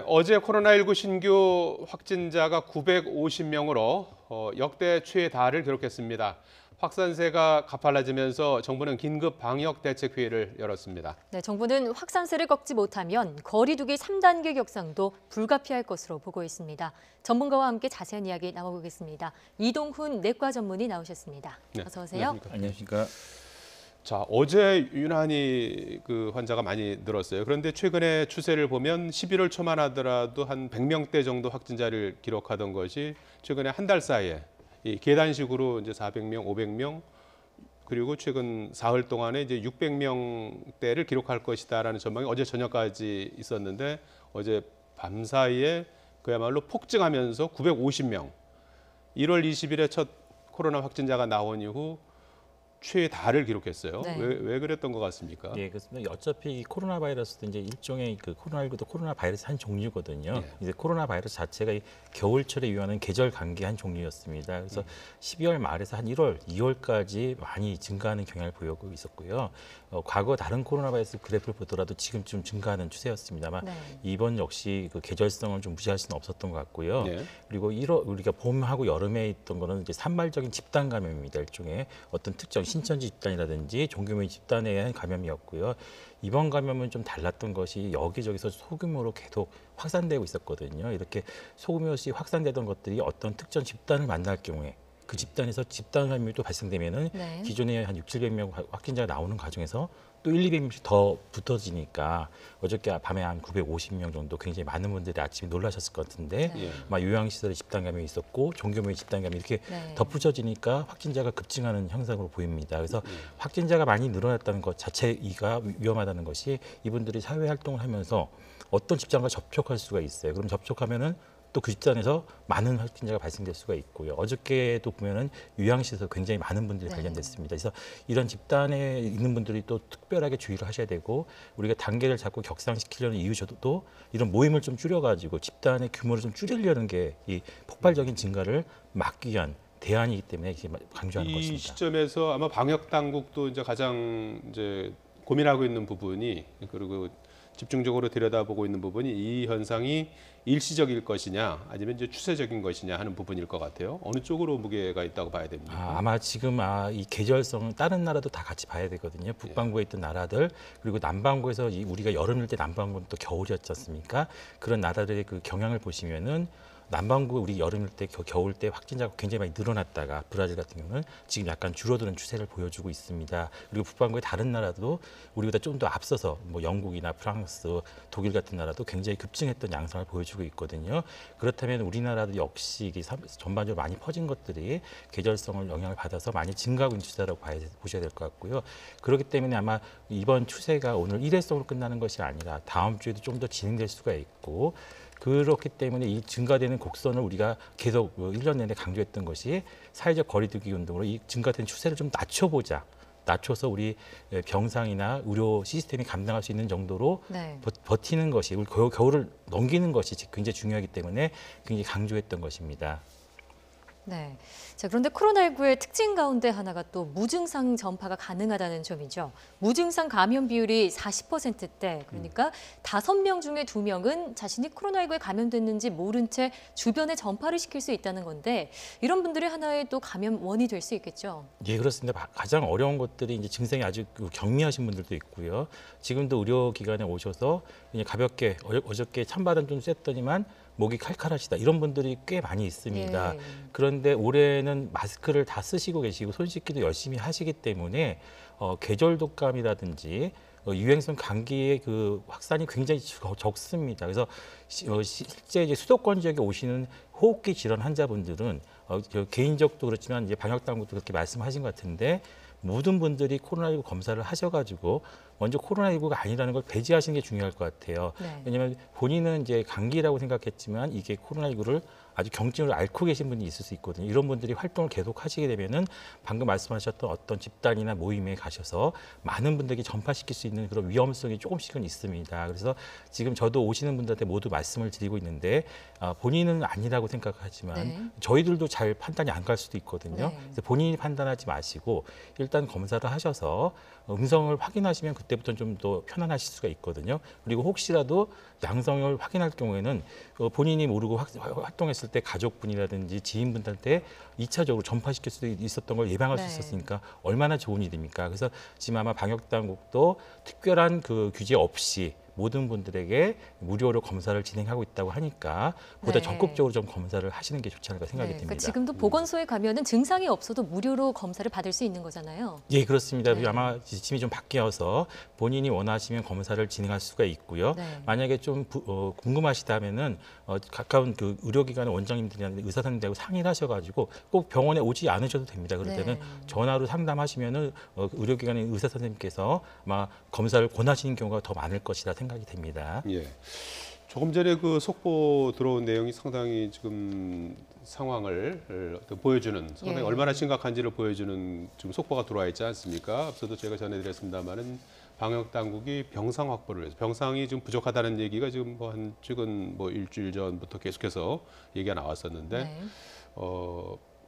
어제 코로나19 신규 확진자가 950명으로 역대 최다를 기록했습니다. 확산세가 가팔라지면서 정부는 긴급 방역 대책 회의를 열었습니다. 네, 정부는 확산세를 꺾지 못하면 거리 두기 3단계 격상도 불가피할 것으로 보고 있습니다. 전문가와 함께 자세한 이야기 나눠보겠습니다. 이동훈 내과 전문의 나오셨습니다. 네, 어서 오세요. 안녕하십니까. 자, 어제 유난히 환자가 많이 늘었어요. 그런데 최근의 추세를 보면 11월 초만 하더라도 한 100명대 정도 확진자를 기록하던 것이 최근에 한 달 사이에 이 계단식으로 이제 400명, 500명 그리고 최근 사흘 동안에 이제 600명대를 기록할 것이다라는 전망이 어제 저녁까지 있었는데 어제 밤 사이에 그야말로 폭증하면서 950명. 1월 20일에 첫 코로나 확진자가 나온 이후 최다를 기록했어요. 네. 왜 그랬던 것 같습니까? 예, 그렇습니다. 어차피 코로나 바이러스도 이제 일종의 코로나19도 코로나 바이러스 한 종류거든요. 예. 이제 코로나 바이러스 자체가 이 겨울철에 유행하는 계절 감기 한 종류였습니다. 그래서 12월 말에서 한 1월, 2월까지 많이 증가하는 경향을 보이고 있었고요. 과거 다른 코로나 바이러스 그래프를 보더라도 지금쯤 증가하는 추세였습니다만 네. 이번 역시 그 계절성을 좀 무시할 수는 없었던 것 같고요. 예. 그리고 우리가 봄하고 여름에 있던 거는 이제 산발적인 집단 감염입니다. 일종의 어떤 특정 신천지 집단이라든지 종교의 집단에 의한 감염이었고요. 이번 감염은 좀 달랐던 것이 여기저기서 소규모로 계속 확산되고 있었거든요. 이렇게 소규모씩 확산되던 것들이 어떤 특정 집단을 만날 경우에 그 집단에서 집단 감염이 또 발생되면은 네. 기존에 한 6, 700명 확진자가 나오는 과정에서 또 1, 200명씩 더 붙어지니까 어저께 밤에 한 950명 정도 굉장히 많은 분들이 아침에 놀라셨을 것 같은데 네. 막 요양시설에 집단 감염이 있었고 종교모의 집단 감염이 이렇게 네. 덧붙여지니까 확진자가 급증하는 현상으로 보입니다. 그래서 확진자가 많이 늘어났다는 것 자체가 위험하다는 것이 이분들이 사회 활동을 하면서 어떤 집단과 접촉할 수가 있어요. 그럼 접촉하면은 또 그 집단에서 많은 확진자가 발생될 수가 있고요. 어저께도 보면은 요양시에서 굉장히 많은 분들이 네. 발견됐습니다. 그래서 이런 집단에 있는 분들이 또 특별하게 주의를 하셔야 되고 우리가 단계를 잡고 격상시키려는 이유조도 이런 모임을 좀 줄여가지고 집단의 규모를 좀 줄이려는 게 이 폭발적인 증가를 막기 위한 대안이기 때문에 이렇게 강조하는 이 것입니다. 시점에서 아마 방역 당국도 이제 가장 이제 고민하고 있는 부분이 그리고 집중적으로 들여다보고 있는 부분이 이 현상이 일시적일 것이냐 아니면 이제 추세적인 것이냐 하는 부분일 것 같아요. 어느 쪽으로 무게가 있다고 봐야 됩니까? 아마 지금 이 계절성은 다른 나라도 다 같이 봐야 되거든요. 북반구에 있던 나라들 그리고 남반구에서 우리가 여름일 때 남반구는 또 겨울이었지 않습니까? 그런 나라들의 그 경향을 보시면은 남반구 우리 여름일 때 겨울 때 확진자가 굉장히 많이 늘어났다가 브라질 같은 경우는 지금 약간 줄어드는 추세를 보여주고 있습니다. 그리고 북반구의 다른 나라도 우리보다 좀 더 앞서서 뭐 영국이나 프랑스, 독일 같은 나라도 굉장히 급증했던 양상을 보여주고 있거든요. 그렇다면 우리나라도 역시 이게 전반적으로 많이 퍼진 것들이 계절성을 영향을 받아서 많이 증가하고 있는 추세라고 보셔야 될 것 같고요. 그렇기 때문에 아마 이번 추세가 오늘 일회성으로 끝나는 것이 아니라 다음 주에도 좀 더 진행될 수가 있고 그렇기 때문에 이 증가되는 곡선을 우리가 계속 1년 내내 강조했던 것이 사회적 거리두기 운동으로 이 증가된 추세를 좀 낮춰보자. 낮춰서 우리 병상이나 의료 시스템이 감당할 수 있는 정도로 네. 버티는 것이 우리 겨울을 넘기는 것이 굉장히 중요하기 때문에 굉장히 강조했던 것입니다. 네. 자, 그런데 코로나19의 특징 가운데 하나가 또 무증상 전파가 가능하다는 점이죠. 무증상 감염 비율이 40%대, 그러니까 5명 중에 2명은 자신이 코로나19에 감염됐는지 모른 채 주변에 전파를 시킬 수 있다는 건데 이런 분들이 하나의 또 감염원이 될 수 있겠죠. 예, 그렇습니다. 가장 어려운 것들이 이제 증상이 아주 경미하신 분들도 있고요. 지금도 의료기관에 오셔서 그냥 가볍게 어저께 찬바람 좀 쐈더니만 목이 칼칼하시다 이런 분들이 꽤 많이 있습니다. 예. 그런데 올해는 마스크를 다 쓰시고 계시고 손 씻기도 열심히 하시기 때문에 계절 독감이라든지 유행성 감기의 그 확산이 굉장히 적습니다. 그래서 실제 이제 수도권 지역에 오시는 호흡기 질환 환자분들은 개인적도 그렇지만 이제 방역 당국도 그렇게 말씀하신 것 같은데 모든 분들이 코로나19 검사를 하셔가지고 먼저 코로나19가 아니라는 걸 배제하시는 게 중요할 것 같아요. 네. 왜냐하면 본인은 이제 감기라고 생각했지만 이게 코로나19를 아주 경증으로 앓고 계신 분이 있을 수 있거든요. 이런 분들이 활동을 계속 하시게 되면은 방금 말씀하셨던 어떤 집단이나 모임에 가셔서 많은 분들에게 전파시킬 수 있는 그런 위험성이 조금씩은 있습니다. 그래서 지금 저도 오시는 분들한테 모두 말씀을 드리고 있는데 본인은 아니라고 생각하지만 네. 저희들도 잘 판단이 안 갈 수도 있거든요. 네. 그래서 본인이 판단하지 마시고 일단 검사를 하셔서 음성을 확인하시면 그때부터는 좀 더 편안하실 수가 있거든요. 그리고 혹시라도 양성을 확인할 경우에는 본인이 모르고 활동했을 때 가족분이라든지 지인분들한테 2차적으로 전파시킬 수도 있었던 걸 예방할 네. 수 있었으니까 얼마나 좋은 일입니까? 그래서 지금 아마 방역당국도 특별한 그 규제 없이 모든 분들에게 무료로 검사를 진행하고 있다고 하니까 보다 네. 적극적으로 좀 검사를 하시는 게 좋지 않을까 생각이 네, 듭니다. 그러니까 지금도 보건소에 가면은 증상이 없어도 무료로 검사를 받을 수 있는 거잖아요. 예, 그렇습니다. 네. 아마 지침이 좀 바뀌어서 본인이 원하시면 검사를 진행할 수가 있고요. 네. 만약에 좀 궁금하시다면은 가까운 그 의료기관의 원장님들이나 의사 선생님들하고 상의를 하셔가지고 꼭 병원에 오지 않으셔도 됩니다. 그럴 때는 네. 전화로 상담하시면은 의료기관의 의사 선생님께서 아마 검사를 권하시는 경우가 더 많을 것이라 생각이 됩니다. 예. 조금 전에 그 속보 들어온 내용이 상당히 지금 상황을 보여주는 상당히 예. 얼마나 심각한지를 보여주는 지금 속보가 들어와 있지 않습니까? 앞서도 제가 전해드렸습니다만은 방역 당국이 병상 확보를 해서 병상이 지금 부족하다는 얘기가 지금 최근 일주일 전부터 계속해서 얘기가 나왔었는데 네.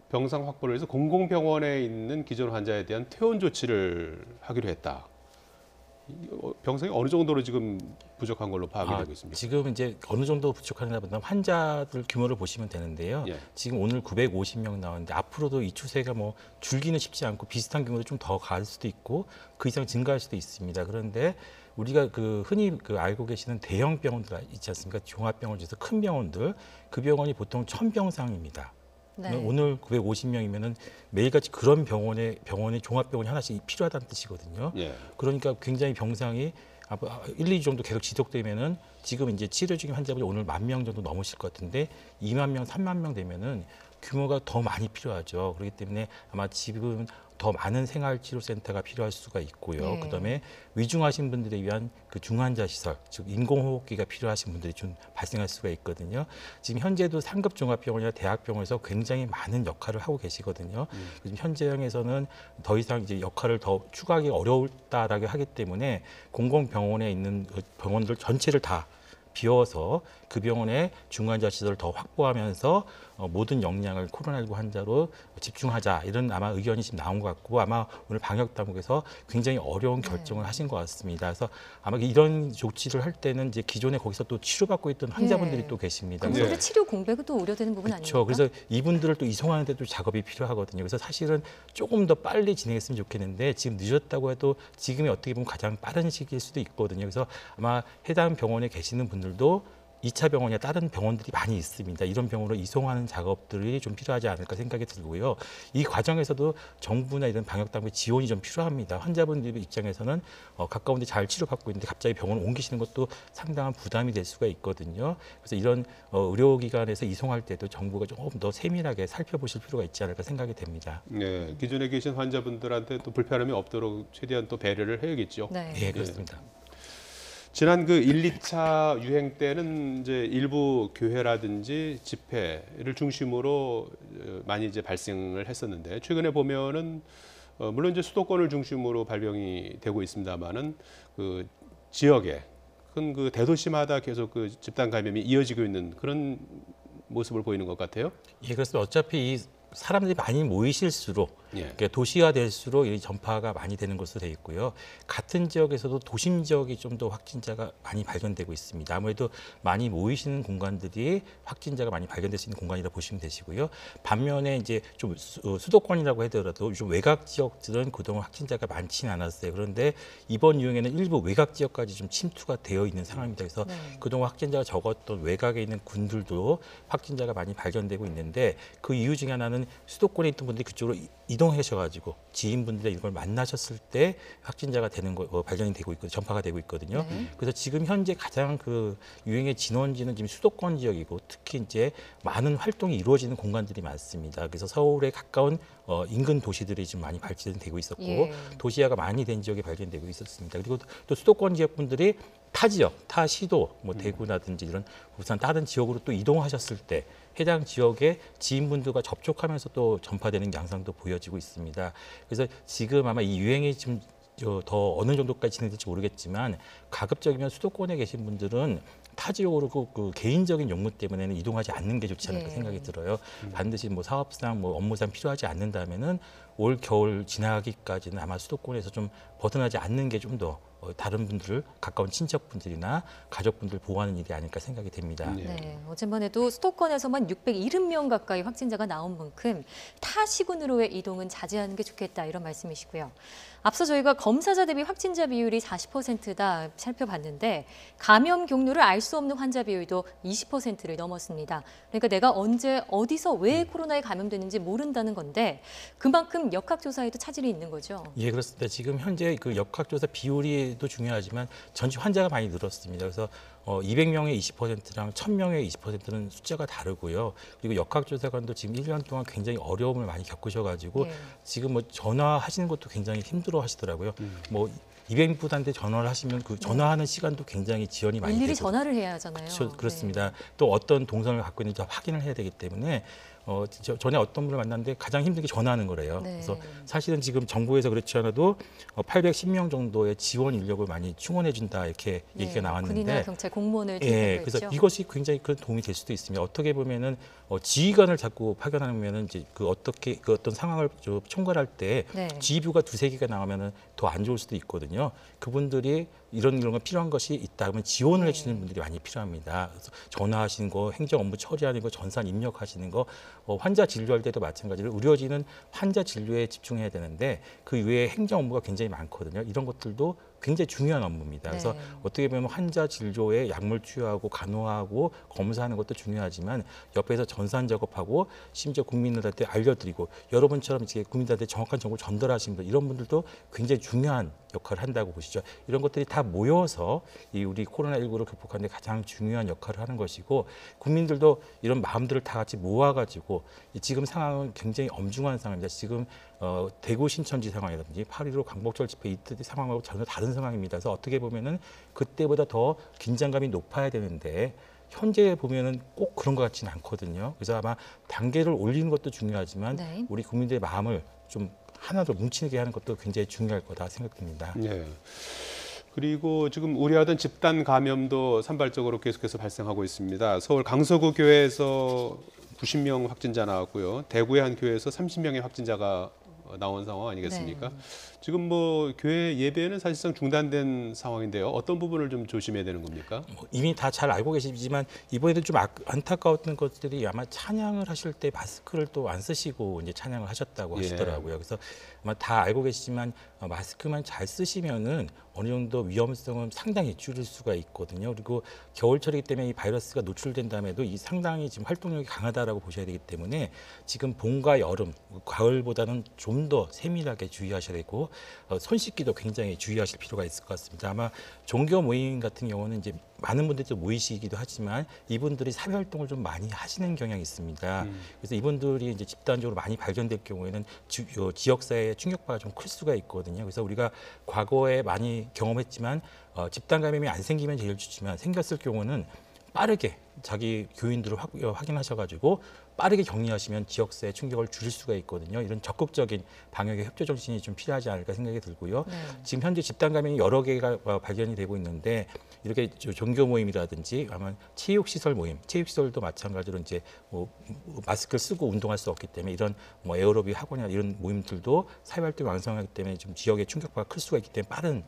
병상 확보를 해서 공공병원에 있는 기존 환자에 대한 퇴원 조치를 하기로 했다. 병상이 어느 정도로 지금 부족한 걸로 파악이 되고 있습니다. 지금 이제 어느 정도 부족하나 보다 환자들 규모를 보시면 되는데요. 예. 지금 오늘 950명 나왔는데 앞으로도 이 추세가 뭐 줄기는 쉽지 않고 비슷한 규모도 좀 더 갈 수도 있고 그 이상 증가할 수도 있습니다. 그런데 우리가 그 흔히 알고 계시는 대형 병원들 있지 않습니까? 종합병원 중에서 큰 병원들 그 병원이 보통 1000병상입니다. 네. 오늘 950명이면은 매일같이 그런 병원에 종합병원이 하나씩 필요하다는 뜻이거든요. 예. 그러니까 굉장히 병상이 1, 2주 정도 계속 지속되면은 지금 이제 치료 중인 환자분이 오늘 10,000명 정도 넘으실 것 같은데 20,000명, 30,000명 되면은 규모가 더 많이 필요하죠. 그렇기 때문에 아마 지금 더 많은 생활치료센터가 필요할 수가 있고요. 네. 그다음에 위중하신 분들에 위한 그 중환자 시설, 즉 인공호흡기가 필요하신 분들이 좀 발생할 수가 있거든요. 지금 현재도 상급 종합병원이나 대학병원에서 굉장히 많은 역할을 하고 계시거든요. 지금 현재형에서는 더 이상 이제 역할을 더 추가하기 어려울다라고 하기 때문에 공공병원에 있는 병원들 전체를 다 비워서 그 병원에 중환자 시설을 더 확보하면서 모든 역량을 코로나19 환자로 집중하자 이런 아마 의견이 지금 나온 것 같고 아마 오늘 방역 당국에서 굉장히 어려운 결정을 하신 것 같습니다. 그래서 아마 이런 조치를 할 때는 이제 기존에 거기서 또 치료받고 있던 환자분들이 예. 또 계십니다. 그럼 네. 서로 치료 공백은 또 우려되는 부분 그렇죠. 아닙니까? 그래서 이분들을 또 이송하는 데도 작업이 필요하거든요. 그래서 사실은 조금 더 빨리 진행했으면 좋겠는데 지금 늦었다고 해도 지금이 어떻게 보면 가장 빠른 시기일 수도 있거든요. 그래서 아마 해당 병원에 계시는 분들도 2차 병원이나 다른 병원들이 많이 있습니다. 이런 병원으로 이송하는 작업들이 좀 필요하지 않을까 생각이 들고요. 이 과정에서도 정부나 이런 방역당국의 지원이 좀 필요합니다. 환자분들 입장에서는 가까운 데 잘 치료받고 있는데 갑자기 병원을 옮기시는 것도 상당한 부담이 될 수가 있거든요. 그래서 이런 의료기관에서 이송할 때도 정부가 조금 더 세밀하게 살펴보실 필요가 있지 않을까 생각이 됩니다. 네, 기존에 계신 환자분들한테 또 불편함이 없도록 최대한 또 배려를 해야겠죠. 네. 예, 그렇습니다. 지난 그 1, 2차 유행 때는 이제 일부 교회라든지 집회를 중심으로 많이 이제 발생을 했었는데 최근에 보면은 물론 이제 수도권을 중심으로 발병이 되고 있습니다만은 그 지역에 큰 그 대도시마다 계속 그 집단 감염이 이어지고 있는 그런 모습을 보이는 것 같아요. 예, 그렇습니다. 어차피 이 사람들이 많이 모이실수록 예. 그러니까 도시화 될수록 이 전파가 많이 되는 것으로 되어 있고요. 같은 지역에서도 도심 지역이 좀 더 확진자가 많이 발견되고 있습니다. 아무래도 많이 모이시는 공간들이 확진자가 많이 발견될 수 있는 공간이라 보시면 되시고요. 반면에 이제 좀 수도권이라고 하더라도 좀 외곽 지역들은 그동안 확진자가 많지는 않았어요. 그런데 이번 유행에는 일부 외곽 지역까지 좀 침투가 되어 있는 상황입니다. 그래서 네. 그동안 확진자가 적었던 외곽에 있는 군들도 확진자가 많이 발견되고 있는데 그 이유 중에 하나는 수도권에 있던 분들이 그쪽으로 이동하셔가지고 지인분들이 이걸 만나셨을 때 확진자가 되는 거 발견이 되고 있고 전파가 되고 있거든요. 네. 그래서 지금 현재 가장 그 유행의 진원지는 지금 수도권 지역이고 특히 이제 많은 활동이 이루어지는 공간들이 많습니다. 그래서 서울에 가까운 인근 도시들이 지금 많이 발견되고 있었고 예. 도시화가 많이 된 지역이 발견되고 있었습니다. 그리고 또 수도권 지역 분들이 타 지역, 타 시도, 뭐 대구라든지 이런 부산 다른 지역으로 또 이동하셨을 때 해당 지역의 지인분들과 접촉하면서 또 전파되는 양상도 보여지고 있습니다. 그래서 지금 아마 이 유행이 지금 더 어느 정도까지 진행될지 모르겠지만 가급적이면 수도권에 계신 분들은 타 지역으로 그 개인적인 용무 때문에는 이동하지 않는 게 좋지 않을까 예. 생각이 들어요. 반드시 뭐 사업상 뭐 업무상 필요하지 않는다면은 올 겨울 지나기까지는 아마 수도권에서 좀 벗어나지 않는 게 좀 더 다른 분들을 가까운 친척분들이나 가족분들 보호하는 일이 아닐까 생각이 됩니다. 네, 어제만 해도 수도권에서만 670명 가까이 확진자가 나온 만큼 타 시군으로의 이동은 자제하는 게 좋겠다 이런 말씀이시고요. 앞서 저희가 검사자 대비 확진자 비율이 40%다 살펴봤는데 감염 경로를 알 수 없는 환자 비율도 20%를 넘었습니다. 그러니까 내가 언제 어디서 왜 코로나에 감염됐는지 모른다는 건데 그만큼 역학조사에도 차질이 있는 거죠. 예, 그렇습니다. 지금 현재 그 역학조사 비율이도 중요하지만 전체 환자가 많이 늘었습니다. 그래서 200명의 20%랑 1000명의 20%는 숫자가 다르고요. 그리고 역학조사관도 지금 1년 동안 굉장히 어려움을 많이 겪으셔가지고 예. 지금 뭐 전화하시는 것도 굉장히 힘들어 하시더라고요. 뭐 200분한테 전화를 하시면 그 전화하는 시간도 굉장히 지연이 많이 일일이 되고 전화를 해야 하잖아요. 그렇죠. 그렇습니다. 또 어떤 동선을 갖고 있는지 확인을 해야 되기 때문에 전에 어떤 분을 만났는데 가장 힘든 게 전화하는 거래요. 네. 그래서 사실은 지금 정부에서 그렇지 않아도 810명 정도의 지원 인력을 많이 충원해 준다 이렇게 얘기가 나왔는데 군이나 경찰 공무원을 예, 그래서 투입했죠. 이것이 굉장히 큰 도움이 될 수도 있습니다. 어떻게 보면은 지휘관을 자꾸 파견하면은 이제 그 어떤 상황을 총괄할 때 네. 지휘부가 두세 개가 나오면은 더 안 좋을 수도 있거든요. 그분들이 이런 거 필요한 것이 있다면 지원을 네. 해주는 분들이 많이 필요합니다. 그래서 전화하시는 거, 행정 업무 처리하는 거, 전산 입력하시는 거, 환자 진료할 때도 마찬가지로 의료진은 환자 진료에 집중해야 되는데 그 외에 행정 업무가 굉장히 많거든요. 이런 것들도 굉장히 중요한 업무입니다. 그래서 네. 어떻게 보면 환자 진료에 약물 투여하고 간호하고 검사하는 것도 중요하지만 옆에서 전산 작업하고 심지어 국민들한테 알려드리고 여러분처럼 이제 국민들한테 정확한 정보를 전달하시는 분들 이런 분들도 굉장히 중요한 역할을 한다고 보시죠. 이런 것들이 다 모여서 이 우리 코로나19를 극복하는 데 가장 중요한 역할을 하는 것이고 국민들도 이런 마음들을 다 같이 모아가지고 지금 상황은 굉장히 엄중한 상황입니다. 지금 대구 신천지 상황이라든지 8.15 광복절 집회 이때 상황하고 전혀 다른 상황입니다. 그래서 어떻게 보면은 그때보다 더 긴장감이 높아야 되는데 현재 보면은 꼭 그런 것 같지는 않거든요. 그래서 아마 단계를 올리는 것도 중요하지만 네. 우리 국민들의 마음을 좀 하나 더 뭉치게 하는 것도 굉장히 중요할 거다 생각됩니다. 예. 그리고 지금 우려하던 집단 감염도 산발적으로 계속해서 발생하고 있습니다. 서울 강서구 교회에서 90명 확진자 나왔고요. 대구의 한 교회에서 30명의 확진자가 나온 상황 아니겠습니까? 네. 지금 뭐 교회 예배는 사실상 중단된 상황인데요. 어떤 부분을 좀 조심해야 되는 겁니까? 이미 다 잘 알고 계시지만 이번에도 좀 안타까웠던 것들이 아마 찬양을 하실 때 마스크를 또 안 쓰시고 이제 찬양을 하셨다고 하시더라고요. 그래서 아마 다 알고 계시지만 마스크만 잘 쓰시면은 어느 정도 위험성은 상당히 줄일 수가 있거든요. 그리고 겨울철이기 때문에 이 바이러스가 노출된 다음에도 이 상당히 지금 활동력이 강하다라고 보셔야 되기 때문에 지금 봄과 여름, 가을보다는 좀 더 세밀하게 주의하셔야 되고 손 씻기도 굉장히 주의하실 필요가 있을 것 같습니다. 아마 종교 모임 같은 경우는 이제 많은 분들이 좀 모이시기도 하지만 이분들이 사회 활동을 좀 많이 하시는 경향이 있습니다. 그래서 이분들이 이제 집단적으로 많이 발견될 경우에는 지역사회의 충격파가 좀 클 수가 있거든요. 그래서 우리가 과거에 많이 경험했지만 집단 감염이 안 생기면 제일 좋지만 생겼을 경우는 빠르게 자기 교인들을 확인하셔가지고 빠르게 격리하시면 지역사회 충격을 줄일 수가 있거든요. 이런 적극적인 방역의 협조 정신이 좀 필요하지 않을까 생각이 들고요. 네. 지금 현재 집단 감염이 여러 개가 발견이 되고 있는데 이렇게 종교 모임이라든지 아마 체육시설 모임, 체육시설도 마찬가지로 이제 뭐 마스크를 쓰고 운동할 수 없기 때문에 이런 뭐 에어로빅 학원이나 이런 모임들도 사회활동이 왕성하기 때문에 좀 지역의 충격파가 클 수가 있기 때문에 빠른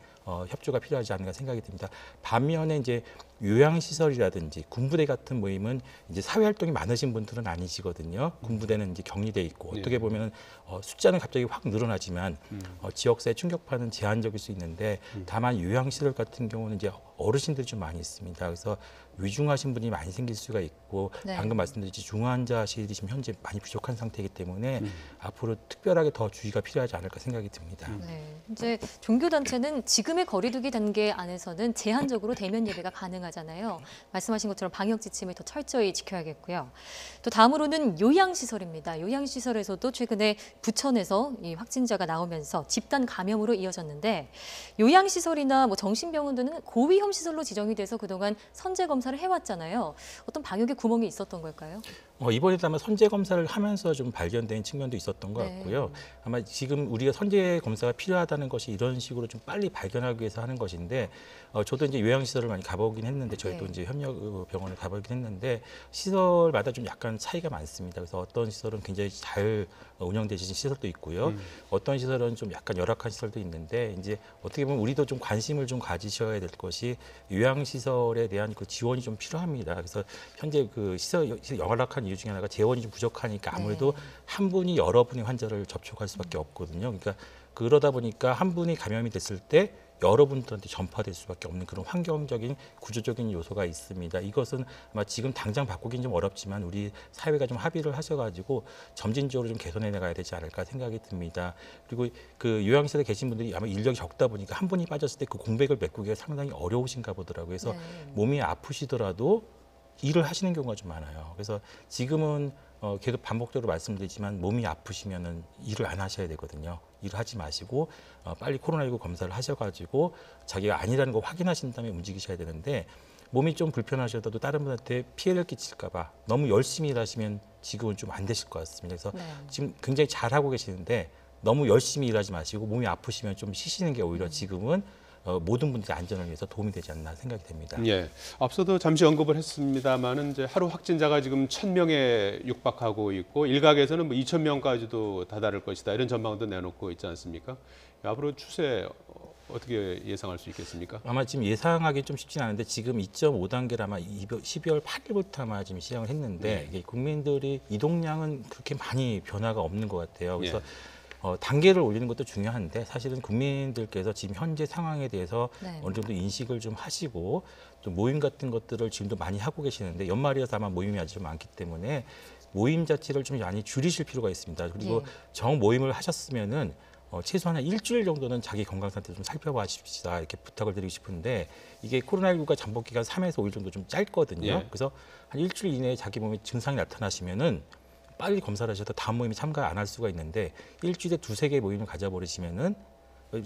협조가 필요하지 않을까 생각이 듭니다. 반면에 이제 요양시설이라든지 군부대 같은 모임은 이제 사회활동이 많으신 분들은 아니시거든요. 군부대는 이제 격리돼 있고 어떻게 보면 숫자는 갑자기 확 늘어나지만 지역사회 충격파는 제한적일 수 있는데 다만 요양시설 같은 경우는 이제 어르신들이 좀 많이 있습니다. 그래서 위중하신 분이 많이 생길 수가 있고 네. 방금 말씀드렸듯이 중환자실이 지금 현재 많이 부족한 상태이기 때문에 앞으로 특별하게 더 주의가 필요하지 않을까 생각이 듭니다. 네, 이제 종교단체는 지금의 거리두기 단계 안에서는 제한적으로 대면 예배가 가능하잖아요. 말씀하신 것처럼 방역 지침을 더 철저히 지켜야겠고요. 또 다음으로는 요양시설입니다. 요양시설에서도 최근에 부천에서 이 확진자가 나오면서 집단 감염으로 이어졌는데 요양시설이나 뭐 정신병원 등은 고위험 오염시설로 지정이 돼서 그동안 선제 검사를 해왔잖아요. 어떤 방역에 구멍이 있었던 걸까요? 이번에도 아마 선제 검사를 하면서 좀 발견된 측면도 있었던 것 네. 같고요. 아마 지금 우리가 선제 검사가 필요하다는 것이 이런 식으로 좀 빨리 발견하기 위해서 하는 것인데, 저도 이제 요양시설을 많이 가보긴 했는데, 저희도 네. 이제 협력병원을 가보긴 했는데, 시설마다 좀 약간 차이가 많습니다. 그래서 어떤 시설은 굉장히 잘 운영되시는 시설도 있고요. 어떤 시설은 좀 약간 열악한 시설도 있는데, 이제 어떻게 보면 우리도 좀 관심을 좀 가지셔야 될 것이 요양시설에 대한 그 지원이 좀 필요합니다. 그래서 현재 그 시설 열악한 이유 중에 하나가 재원이 좀 부족하니까 아무래도 한 분이 여러 분의 환자를 접촉할 수밖에 없거든요. 그러니까 그러다 보니까 한 분이 감염이 됐을 때 여러분들한테 전파될 수밖에 없는 그런 환경적인 구조적인 요소가 있습니다. 이것은 아마 지금 당장 바꾸긴 좀 어렵지만 우리 사회가 좀 합의를 하셔가지고 점진적으로 좀 개선해 나가야 되지 않을까 생각이 듭니다. 그리고 그 요양시설에 계신 분들이 아마 인력이 적다 보니까 한 분이 빠졌을 때 그 공백을 메꾸기가 상당히 어려우신가 보더라고요. 그래서 몸이 아프시더라도 일을 하시는 경우가 좀 많아요. 그래서 지금은 계속 반복적으로 말씀드리지만 몸이 아프시면은 일을 안 하셔야 되거든요. 일을 하지 마시고 빨리 코로나19 검사를 하셔가지고 자기가 아니라는 거 확인하신 다음에 움직이셔야 되는데 몸이 좀 불편하셔도 다른 분한테 피해를 끼칠까 봐 너무 열심히 일하시면 지금은 좀 안 되실 것 같습니다. 그래서 지금 굉장히 잘하고 계시는데 너무 열심히 일하지 마시고 몸이 아프시면 좀 쉬시는 게 오히려 지금은 모든 분들의 안전을 위해서 도움이 되지 않나 생각이 됩니다. 예. 앞서도 잠시 언급을 했습니다만은 이제 하루 확진자가 지금 1,000명에 육박하고 있고 일각에서는 뭐 2,000명까지도 다다를 것이다 이런 전망도 내놓고 있지 않습니까? 앞으로 추세 어떻게 예상할 수 있겠습니까? 아마 지금 예상하기 좀 쉽진 않은데 지금 2.5단계를 아마 12월 8일부터 아마 지금 시작을 했는데 이게 국민들이 이동량은 그렇게 많이 변화가 없는 것 같아요. 그래서 단계를 올리는 것도 중요한데 사실은 국민들께서 지금 현재 상황에 대해서 어느 정도 인식을 좀 하시고 또 모임 같은 것들을 지금도 많이 하고 계시는데 연말이어서 아마 모임이 아주 많기 때문에 모임 자체를 좀 많이 줄이실 필요가 있습니다. 그리고 정 모임을 하셨으면은 최소한 한 일주일 정도는 자기 건강 상태 좀 살펴봐 주십시다 이렇게 부탁을 드리고 싶은데 이게 코로나19가 잠복 기간 3에서 5일 정도 좀 짧거든요. 그래서 한 일주일 이내에 자기 몸에 증상이 나타나시면은 빨리 검사를 하셔도 다음 모임에 참가 안 할 수가 있는데 일주일에 2-3개 모임을 가져버리시면은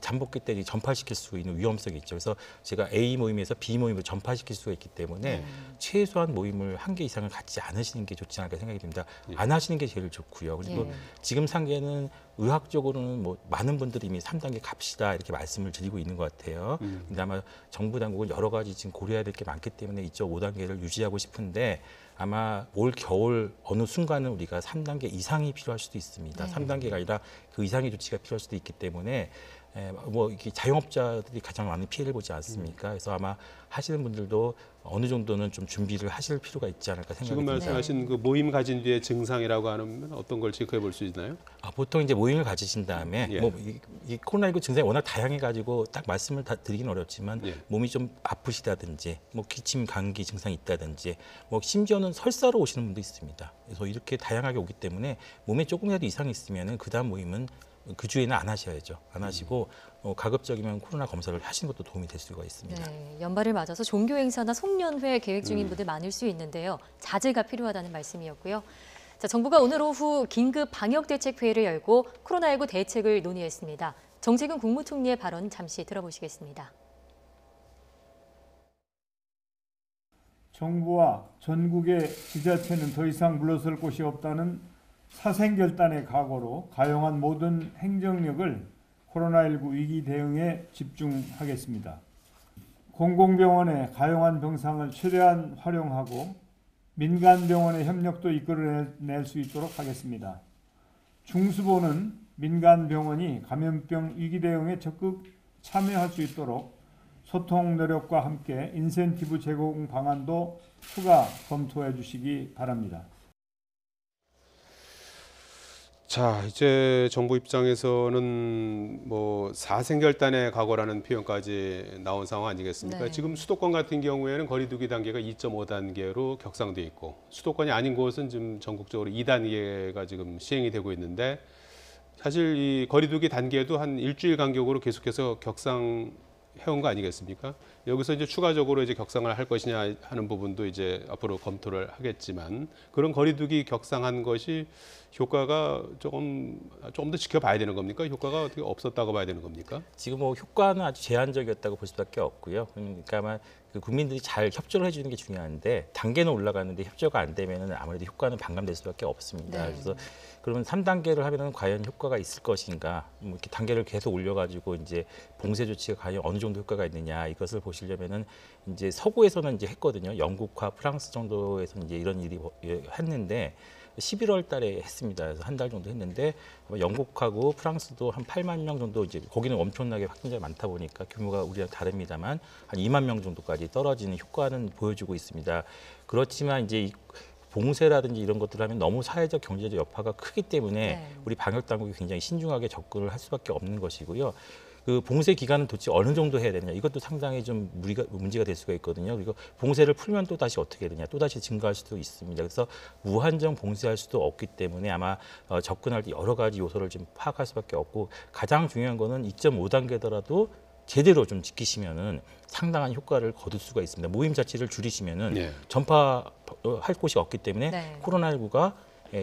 잠복기 때 전파시킬 수 있는 위험성이 있죠. 그래서 제가 A 모임에서 B 모임으로 전파시킬 수가 있기 때문에 최소한 모임을 1개 이상을 갖지 않으시는 게 좋지 않을까 생각이 듭니다. 안 하시는 게 제일 좋고요. 그리고 지금 상계는 의학적으로는 뭐 많은 분들이 이미 3단계 갑시다 이렇게 말씀을 드리고 있는 것 같아요. 근데 아마 정부 당국은 여러 가지 지금 고려해야 될 게 많기 때문에 2.5단계를 유지하고 싶은데 아마 올 겨울 어느 순간은 우리가 3단계 이상이 필요할 수도 있습니다. 3단계가 아니라 그 이상의 조치가 필요할 수도 있기 때문에 뭐 이렇게 자영업자들이 가장 많은 피해를 보지 않습니까? 그래서 아마 하시는 분들도 어느 정도는 좀 준비를 하실 필요가 있지 않을까 생각이 지금 듭니다. 말씀하신 그 모임 가진 뒤에 증상이라고 하면 어떤 걸 체크해 볼 수 있나요? 보통 이제 모임을 가지신 다음에 뭐 이 코로나19 증상이 워낙 다양해가지고 딱 말씀을 다 드리긴 어렵지만 몸이 좀 아프시다든지 뭐 기침, 감기 증상이 있다든지 뭐 심지어는 설사로 오시는 분도 있습니다. 그래서 이렇게 다양하게 오기 때문에 몸에 조금이라도 이상이 있으면은 그다음 모임은 그 주에는 안 하셔야죠. 안 하시고 가급적이면 코로나 검사를 하시는 것도 도움이 될 수가 있습니다. 네, 연말을 맞아서 종교 행사나 송년회 계획 중인 분들 많을 수 있는데요. 자제가 필요하다는 말씀이었고요. 자, 정부가 오늘 오후 긴급 방역대책회의를 열고 코로나19 대책을 논의했습니다. 정세균 국무총리의 발언 잠시 들어보시겠습니다. 정부와 전국의 지자체는 더 이상 물러설 곳이 없다는 사생결단의 각오로 가용한 모든 행정력을 코로나19 위기 대응에 집중하겠습니다. 공공병원의 가용한 병상을 최대한 활용하고 민간병원의 협력도 이끌어낼 수 있도록 하겠습니다. 중수보는 민간병원이 감염병 위기 대응에 적극 참여할 수 있도록 소통 노력과 함께 인센티브 제공 방안도 추가 검토해 주시기 바랍니다. 자, 이제 정부 입장에서는 뭐 사생결단의 각오라는 표현까지 나온 상황 아니겠습니까? 지금 수도권 같은 경우에는 거리두기 단계가 2.5단계로 격상돼 있고 수도권이 아닌 곳은 지금 전국적으로 2단계가 지금 시행이 되고 있는데 사실 이 거리두기 단계도 한 일주일 간격으로 계속해서 격상이 해온 거 아니겠습니까? 여기서 이제 추가적으로 이제 격상을 할 것이냐 하는 부분도 이제 앞으로 검토를 하겠지만 그런 거리두기 격상한 것이 효과가 조금 더 지켜봐야 되는 겁니까? 효과가 어떻게 없었다고 봐야 되는 겁니까? 지금 뭐 효과는 아주 제한적이었다고 볼 수밖에 없고요. 그러니까 아마 그 국민들이 잘 협조를 해주는 게 중요한데 단계는 올라가는데 협조가 안 되면은 아무래도 효과는 반감될 수밖에 없습니다. 네. 그래서 그러면 3단계를 하면은 과연 효과가 있을 것인가? 뭐 이렇게 단계를 계속 올려가지고 이제 봉쇄 조치가 과연 어느 정도 효과가 있느냐 이것을 보시려면은 이제 서구에서는 이제 했거든요. 영국과 프랑스 정도에서는 이제 이런 일이 했는데. 11월 달에 했습니다. 그래서 한 달 정도 했는데 영국하고 프랑스도 한 8만 명 정도 이제 거기는 엄청나게 확진자가 많다 보니까 규모가 우리랑 다릅니다만 한 2만 명 정도까지 떨어지는 효과는 보여주고 있습니다. 그렇지만 이제 이 봉쇄라든지 이런 것들을 하면 너무 사회적 경제적 여파가 크기 때문에 네. 우리 방역 당국이 굉장히 신중하게 접근을 할 수밖에 없는 것이고요. 그 봉쇄 기간은 도대체 어느 정도 해야 되느냐 이것도 상당히 좀 문제가 될 수가 있거든요. 그리고 봉쇄를 풀면 또 다시 어떻게 해야 되냐 또 다시 증가할 수도 있습니다. 그래서 무한정 봉쇄할 수도 없기 때문에 아마 접근할 때 여러 가지 요소를 좀 파악할 수밖에 없고 가장 중요한 거는 2.5단계더라도 제대로 좀 지키시면은 상당한 효과를 거둘 수가 있습니다. 모임 자체를 줄이시면은 네. 전파할 곳이 없기 때문에 네. 코로나19가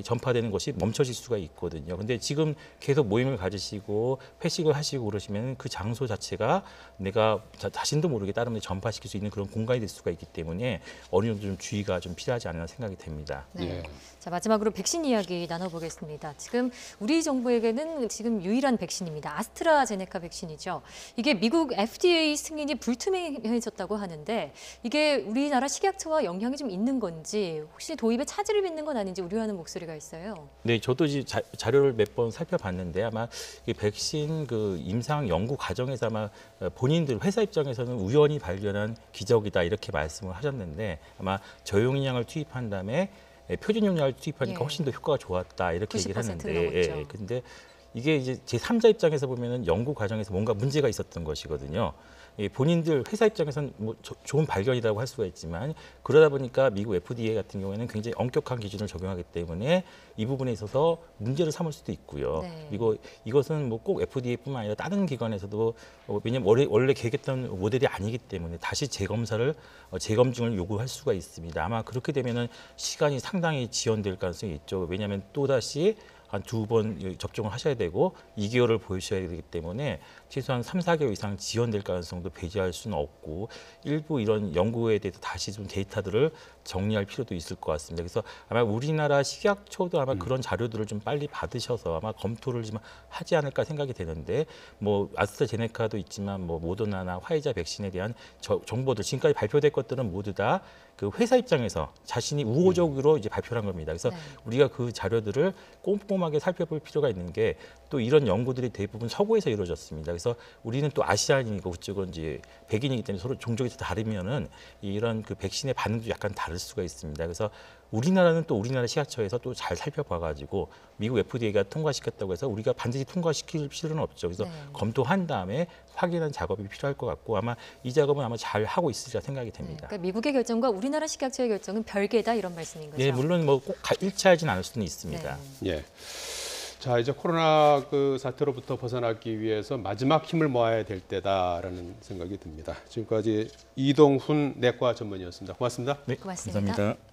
전파되는 것이 멈춰질 수가 있거든요. 근데 지금 계속 모임을 가지시고 회식을 하시고 그러시면 그 장소 자체가 내가 자신도 모르게 다른 분에 전파시킬 수 있는 그런 공간이 될 수가 있기 때문에 어느 정도 좀 주의가 좀 필요하지 않나 생각이 됩니다. 네. 예. 자, 마지막으로 백신 이야기 나눠보겠습니다. 지금 우리 정부에게는 지금 유일한 백신입니다. 아스트라제네카 백신이죠. 이게 미국 FDA 승인이 불투명해졌다고 하는데 이게 우리나라 식약처와 영향이 좀 있는 건지 혹시 도입에 차질을 빚는 건 아닌지 우려하는 목소리가 있어요. 네, 저도 이제 자료를 몇 번 살펴봤는데 아마 이 백신 그 임상 연구 과정에서 아마 본인들 회사 입장에서는 우연히 발견한 기적이다 이렇게 말씀을 하셨는데 아마 저용량을 투입한 다음에 표준 용량을 투입하니까 예. 훨씬 더 효과가 좋았다 이렇게 얘기를 90% 하는데 넘었죠. 근데 이게 이제 제3자 입장에서 보면은 연구 과정에서 뭔가 문제가 있었던 것이거든요. 본인들 회사 입장에서는 뭐 좋은 발견이라고 할 수가 있지만 그러다 보니까 미국 FDA 같은 경우에는 굉장히 엄격한 기준을 적용하기 때문에 이 부분에 있어서 문제를 삼을 수도 있고요. 네. 그리고 이것은 뭐 꼭 FDA뿐만 아니라 다른 기관에서도 왜냐하면 원래 계획했던 모델이 아니기 때문에 다시 재검사를 재검증을 요구할 수가 있습니다. 아마 그렇게 되면은 시간이 상당히 지연될 가능성이 있죠. 왜냐하면 또 다시 한 2번 접종을 하셔야 되고 2개월을 보여주셔야 되기 때문에 최소한 3, 4개월 이상 지연될 가능성도 배제할 수는 없고 일부 이런 연구에 대해서 다시 좀 데이터들을 정리할 필요도 있을 것 같습니다. 그래서 아마 우리나라 식약처도 아마 그런 자료들을 좀 빨리 받으셔서 아마 검토를 좀 하지 않을까 생각이 되는데 뭐 아스트라제네카도 있지만 뭐 모더나나 화이자 백신에 대한 정보들 지금까지 발표된 것들은 모두 다 그 회사 입장에서 자신이 우호적으로 이제 발표한 겁니다. 그래서 네. 우리가 그 자료들을 꼼꼼하게 살펴볼 필요가 있는 게 또 이런 연구들이 대부분 서구에서 이루어졌습니다. 그래서 우리는 또 아시아인이고 그쪽은 이제 백인이기 때문에 서로 종족이 다르면은 이런 그 백신의 반응도 약간 다를 수가 있습니다. 그래서 우리나라는 또 우리나라 식약처에서 또 잘 살펴봐가지고 미국 FDA가 통과시켰다고 해서 우리가 반드시 통과시킬 필요는 없죠. 그래서 네. 검토한 다음에 확인한 작업이 필요할 것 같고 아마 이 작업은 아마 잘 하고 있으리라 생각이 네. 됩니다. 그러니까 미국의 결정과 우리나라 식약처의 결정은 별개다 이런 말씀인 거죠. 네, 물론 뭐 꼭 일치하진 않을 수는 있습니다. 네. 예. 자, 이제 코로나 그 사태로부터 벗어나기 위해서 마지막 힘을 모아야 될 때다라는 생각이 듭니다. 지금까지 이동훈 내과 전문의였습니다. 고맙습니다. 네, 고맙습니다. 감사합니다.